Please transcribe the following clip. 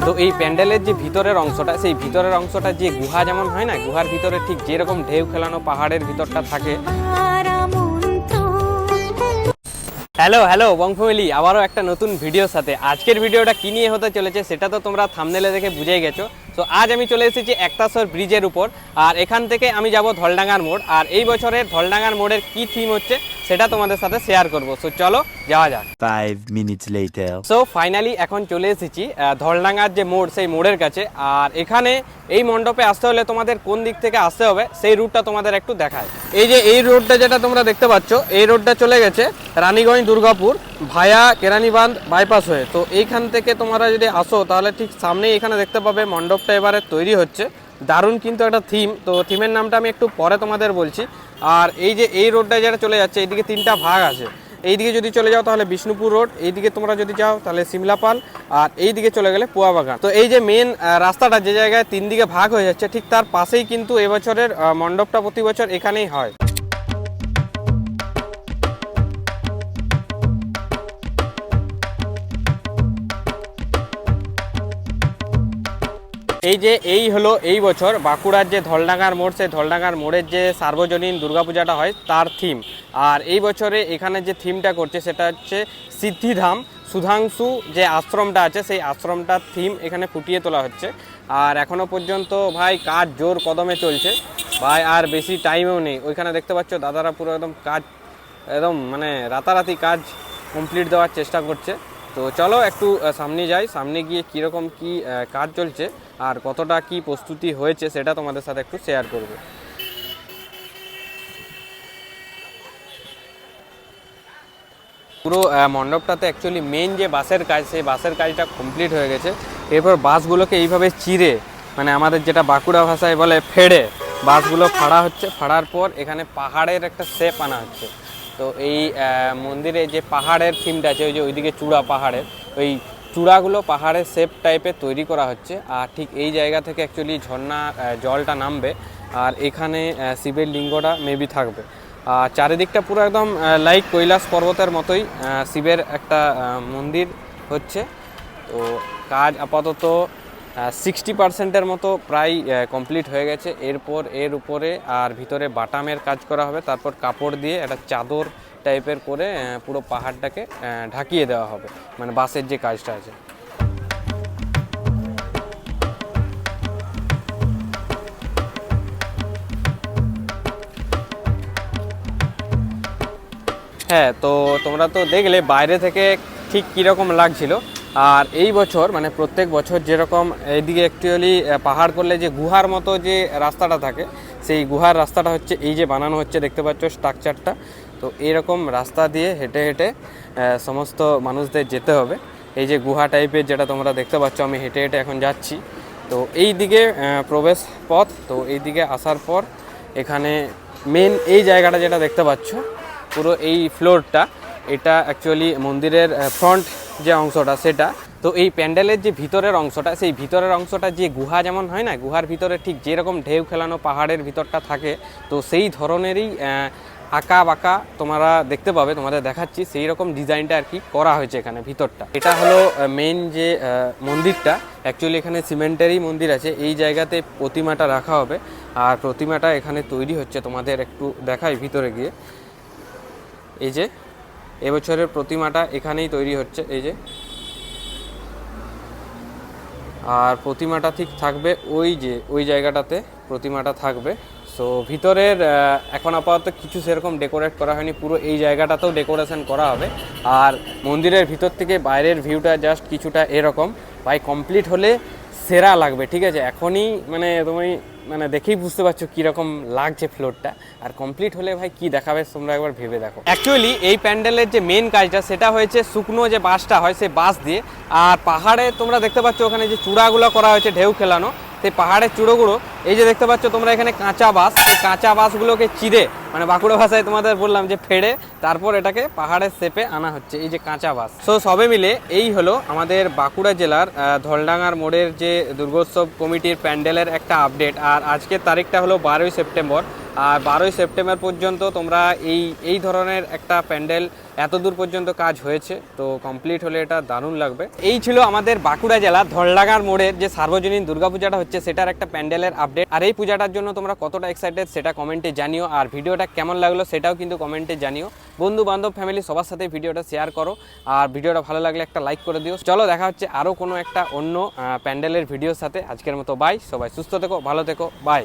তো এই প্যান্ডেলের যে ভিতরের অংশটা, সেই ভিতরের অংশটা যে গুহা যেমন হয় না, গুহার ভিতরে ঠিক যেরকম ঢেউ খেলানো পাহাড়ের ভিতরটা থাকে। হ্যালো হ্যালো বং ফ্যামিলি, আবারও একটা নতুন ভিডিওর সাথে। আজকের ভিডিওটা কী নিয়ে হতে চলেছে সেটা তো তোমরা থাম্বনেলে দেখে বুঝেই গেছো। তো আজ আমি চলে এসেছি একতাশ্বর ব্রিজের উপর, আর এখান থেকে আমি যাব ধলডাঙ্গার মোড়। আর এই বছরের ধলডাঙ্গার মোড়ের কী থিম হচ্ছে সেটা তোমাদের সাথে শেয়ার করব। সো চলো যাওয়া যাক। 5 minutes later. সো ফাইনালি এখন চলে এসেছি ধলডাঙ্গার যে মোড়, সেই মোড়ের কাছে। আর এখানে এই মণ্ডপে আসতে হলে তোমাদের কোন দিক থেকে আসতে হবে সেই রুটটা তোমাদের একটু দেখায়। এই যে এই রোডটা যেটা তোমরা দেখতে পাচ্ছ, এই রোডটা চলে গেছে রানীগঞ্জ দুর্গাপুর ভায়া কেরানীবাঁধ বাইপাস হয়ে। তো এইখান থেকে তোমরা যদি আসো তাহলে ঠিক সামনেই এখানে দেখতে পাবে মণ্ডপটা এবারে তৈরি হচ্ছে। দারুণ কিন্তু একটা থিম। তো থিমের নামটা আমি একটু পরে তোমাদের বলছি। আর এই যে এই রোডটা যেটা চলে যাচ্ছে, এইদিকে তিনটা ভাগ আছে। এইদিকে যদি চলে যাও তাহলে বিষ্ণুপুর রোড, এইদিকে তোমরা যদি যাও তাহলে সিমলাপাল, আর এইদিকে চলে গেলে পোয়াবাগান। তো এই যে মেন রাস্তাটা যে জায়গায় তিন দিকে ভাগ হয়ে যাচ্ছে, ঠিক তার পাশেই কিন্তু এবছরের মণ্ডপটা প্রতি বছর এখানেই হয়। এই যে এই হলো এই বছর বাঁকুড়ার যে ধলডাঙ্গার মোড়, সেই ধলডাঙ্গার মোড়ের যে সার্বজনীন দুর্গাপূজাটা হয় তার থিম। আর এই বছরে এখানে যে থিমটা করছে সেটা হচ্ছে সিদ্ধিধাম সুধাংশু যে আশ্রমটা আছে, সেই আশ্রমটার থিম এখানে ফুটিয়ে তোলা হচ্ছে। আর এখনও পর্যন্ত ভাই কাজ জোর কদমে চলছে ভাই, আর বেশি টাইমও নেই। ওইখানে দেখতে পাচ্ছ দাদারা পুরো একদম কাজ, একদম মানে রাতারাতি কাজ কমপ্লিট দেওয়ার চেষ্টা করছে। তো চলো একটু সামনে যাই, সামনে গিয়ে কীরকম কি কাজ চলছে আর কতটা কি প্রস্তুতি হয়েছে সেটা তোমাদের সাথে একটু শেয়ার করব। পুরো মণ্ডপটাতে অ্যাকচুয়ালি মেন যে বাসের কাজ, সেই বাসের কাজটা কমপ্লিট হয়ে গেছে। এরপর বাসগুলোকে এইভাবে চিরে, মানে আমাদের যেটা বাঁকুড়া ভাষায় বলে ফেড়ে, বাসগুলো ফাড়া হচ্ছে। ফাড়ার পর এখানে পাহাড়ের একটা শেপ আনা হচ্ছে। তো এই মন্দিরে যে পাহাড়ের থিমটা আছে, ওই যে ওইদিকে চূড়া পাহাড়ের, ওই চূড়াগুলো পাহাড়ের শেপ টাইপের তৈরি করা হচ্ছে। আর ঠিক এই জায়গা থেকে অ্যাকচুয়ালি ঝর্ণা জলটা নামবে, আর এখানে শিবের লিঙ্গটা মেবি থাকবে। আর চারিদিকটা পুরো একদম লাইক কৈলাস পর্বতের মতোই শিবের একটা মন্দির হচ্ছে। তো কাজ আপাতত 60% মতো প্রায় কমপ্লিট হয়ে গেছে। এরপর এর উপরে আর ভিতরে বাটামের কাজ করা হবে, তারপর কাপড় দিয়ে একটা চাদর টাইপের করে পুরো পাহাড়টাকে ঢাকিয়ে দেওয়া হবে, মানে বাঁশের যে কাজটা আছে। হ্যাঁ, তো তোমরা তো দেখলে বাইরে থেকে ঠিক কীরকম লাগছিল। আর এই বছর মানে প্রত্যেক বছর যেরকম এইদিকে অ্যাকচুয়ালি পাহাড় করলে যে গুহার মতো যে রাস্তাটা থাকে, সেই গুহার রাস্তাটা হচ্ছে এই যে বানানো হচ্ছে, দেখতে পাচ্ছ স্ট্রাকচারটা। তো এইরকম রাস্তা দিয়ে হেঁটে হেঁটে সমস্ত মানুষদের যেতে হবে। এই যে গুহা টাইপের যেটা তোমরা দেখতে পাচ্ছ, আমি হেঁটে হেঁটে এখন যাচ্ছি। তো এই দিকে প্রবেশ পথ। তো এই দিকে আসার পর এখানে মেন এই জায়গাটা যেটা দেখতে পাচ্ছ, পুরো এই ফ্লোরটা, এটা অ্যাকচুয়ালি মন্দিরের ফ্রন্ট যে অংশটা সেটা। তো এই প্যান্ডেলের যে ভিতরের অংশটা, সেই ভিতরের অংশটা যে গুহা যেমন হয় না, গুহার ভিতরে ঠিক যেরকম ঢেউ খেলানো পাহাড়ের ভিতরটা থাকে, তো সেই ধরনেরই আঁকা বাঁকা তোমরা দেখতে পাবে, তোমাদের দেখাচ্ছি সেই রকম ডিজাইনটা আর কি করা হয়েছে এখানে ভিতরটা। এটা হলো মেন যে মন্দিরটা। অ্যাকচুয়ালি এখানে সিমেন্টেরই মন্দির আছে। এই জায়গাতে প্রতিমাটা রাখা হবে, আর প্রতিমাটা এখানে তৈরি হচ্ছে। তোমাদের একটু দেখাই ভিতরে গিয়ে। এই যে এবছরের প্রতিমাটা এখানেই তৈরি হচ্ছে, এই যে। আর প্রতিমাটা ঠিক থাকবে ওই যে ওই জায়গাটাতে প্রতিমাটা থাকবে। সো ভিতরের এখন আপাতত কিছু সেরকম ডেকোরেট করা হয়নি, পুরো এই জায়গাটাতেও ডেকোরেশন করা হবে। আর মন্দিরের ভিতর থেকে বাইরের ভিউটা জাস্ট কিছুটা এরকম। ভাই কমপ্লিট হলে সেরা লাগবে, ঠিক আছে? এখনই মানে তুমি মানে দেখেই বুঝতে পারছো কীরকম লাগছে ফ্লোরটা। আর কমপ্লিট হলে ভাই কি দেখাবে তোমরা একবার ভেবে দেখো। অ্যাকচুয়ালি এই প্যান্ডেলের যে মেন কাজটা সেটা হয়েছে শুকনো যে বাঁশটা হয়, সেই বাঁশ দিয়ে। আর পাহাড়ে তোমরা দেখতে পাচ্ছ ওখানে যে চূড়াগুলো করা হয়েছে ঢেউ খেলানো, সেই পাহাড়ের চূড়োগুলো এই যে দেখতে পাচ্ছ তোমরা এখানে কাঁচা বাঁশ, এই কাঁচা বাঁশগুলোকে চিরে মানে বাঁকুড়া ভাষায় তোমাদের বললাম যে ফেড়ে তারপর এটাকে পাহাড়ের শেপে আনা হচ্ছে, এই যে কাঁচা বাঁশ। সো সবে মিলে এই হলো আমাদের বাঁকুড়া জেলার ধলডাঙ্গার মোড়ের যে দুর্গোৎসব কমিটির প্যান্ডেলের একটা আপডেট। আর আজকের তারিখটা হলো 12ই সেপ্টেম্বর। আর 12ই সেপ্টেম্বর পর্যন্ত তোমরা এই ধরনের একটা প্যান্ডেল এত দূর পর্যন্ত কাজ হয়েছে, তো কমপ্লিট হলে এটা দারুণ লাগবে। এই ছিল আমাদের বাঁকুড়া জেলা ধলডাঙ্গার মোড়ের যে সার্বজনীন দুর্গাপূজাটা হচ্ছে সেটার একটা প্যান্ডেলের আপডেট। আর এই পূজাটার জন্য তোমরা কতটা এক্সাইটেড সেটা কমেন্টে জানিও, আর ভিডিওটা কেমন লাগলো সেটাও কিন্তু কমেন্টে জানিও। বন্ধু বান্ধব ফ্যামিলি সবার সাথে ভিডিওটা শেয়ার করো, আর ভিডিওটা ভালো লাগলে একটা লাইক করে দিও। চলো দেখা হচ্ছে আরও কোনো একটা অন্য প্যান্ডেলের ভিডিওর সাথে। আজকের মতো বাই, সবাই সুস্থ থেকো, ভালো থেকো, বাই।